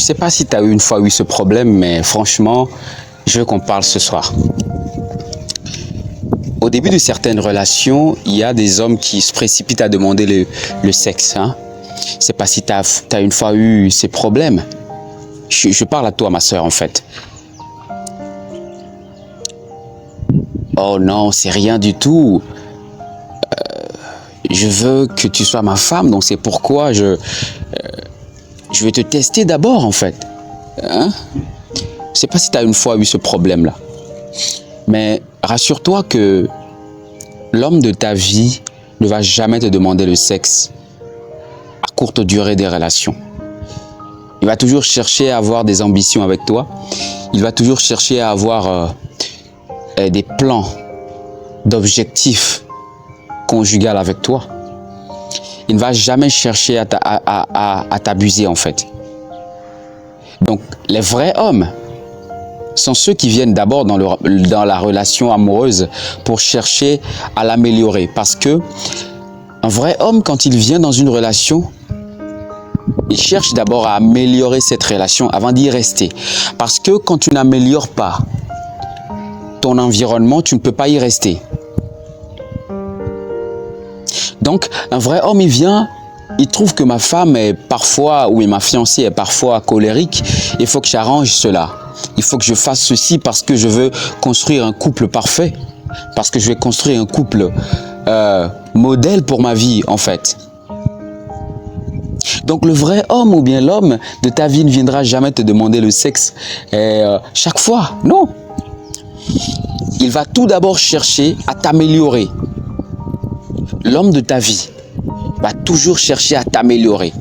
Je sais pas si tu as une fois eu ce problème, mais franchement, je veux qu'on parle ce soir. Au début de certaines relations, il y a des hommes qui se précipitent à demander le sexe. Hein? Je sais pas si tu as une fois eu ces problèmes. Je parle à toi, ma soeur, en fait. Oh non, c'est rien du tout. Je veux que tu sois ma femme, donc c'est pourquoi je vais te tester d'abord, en fait. Hein? Je sais pas si tu as une fois eu ce problème-là. Mais rassure-toi que l'homme de ta vie ne va jamais te demander le sexe à courte durée des relations. Il va toujours chercher à avoir des ambitions avec toi. Il va toujours chercher à avoir des plans d'objectifs conjugal avec toi. Il ne va jamais chercher à t'abuser, en fait. Donc, les vrais hommes sont ceux qui viennent d'abord dans la relation amoureuse pour chercher à l'améliorer. Parce que un vrai homme, quand il vient dans une relation, il cherche d'abord à améliorer cette relation avant d'y rester. Parce que quand tu n'améliores pas ton environnement, tu ne peux pas y rester. Donc, un vrai homme, il vient, il trouve que ma femme est parfois, ou ma fiancée est parfois colérique. Il faut que j'arrange cela. Il faut que je fasse ceci parce que je veux construire un couple parfait. Parce que je vais construire un couple modèle pour ma vie, en fait. Donc, le vrai homme ou bien l'homme de ta vie ne viendra jamais te demander le sexe chaque fois. Non. Il va tout d'abord chercher à t'améliorer. L'homme de ta vie va toujours chercher à t'améliorer.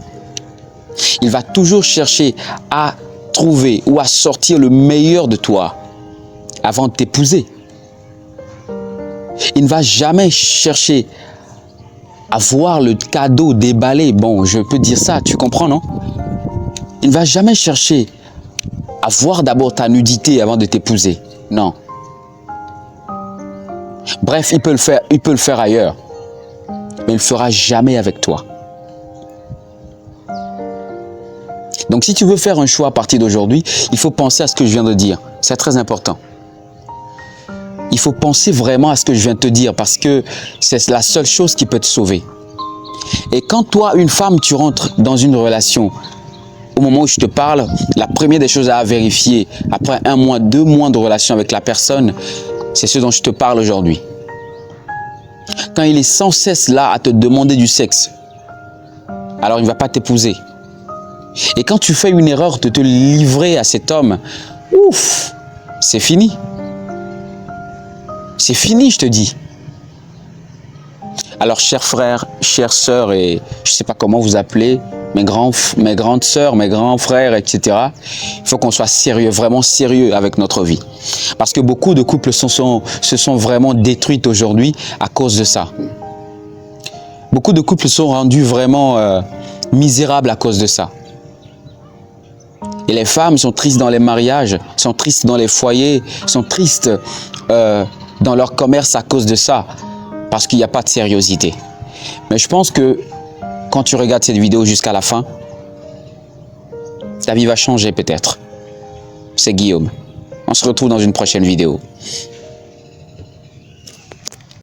Il va toujours chercher à trouver ou à sortir le meilleur de toi avant de t'épouser. Il ne va jamais chercher à voir le cadeau déballé. Bon, je peux dire ça, tu comprends, non? Il ne va jamais chercher à voir d'abord ta nudité avant de t'épouser. Non. Bref, il peut le faire ailleurs. Mais il ne le fera jamais avec toi. Donc, si tu veux faire un choix à partir d'aujourd'hui, il faut penser à ce que je viens de dire. C'est très important. Il faut penser vraiment à ce que je viens de te dire parce que c'est la seule chose qui peut te sauver. Et quand toi, une femme, tu rentres dans une relation, au moment où je te parle, la première des choses à vérifier, après 1 mois, 2 mois de relation avec la personne, c'est ce dont je te parle aujourd'hui. Quand il est sans cesse là à te demander du sexe, alors il ne va pas t'épouser. Et quand tu fais une erreur de te livrer à cet homme, ouf, c'est fini. C'est fini, je te dis. Alors, chers frères, chères sœurs, et je ne sais pas comment vous appelez, mes grandes sœurs, mes grands frères, etc. Il faut qu'on soit sérieux, vraiment sérieux avec notre vie. Parce que beaucoup de couples se sont vraiment détruits aujourd'hui à cause de ça. Beaucoup de couples sont rendus vraiment misérables à cause de ça. Et les femmes sont tristes dans les mariages, sont tristes dans les foyers, sont tristes dans leur commerce à cause de ça. Parce qu'il n'y a pas de sérieuxité. Mais je pense que quand tu regardes cette vidéo jusqu'à la fin, ta vie va changer peut-être. C'est Guillaume. On se retrouve dans une prochaine vidéo.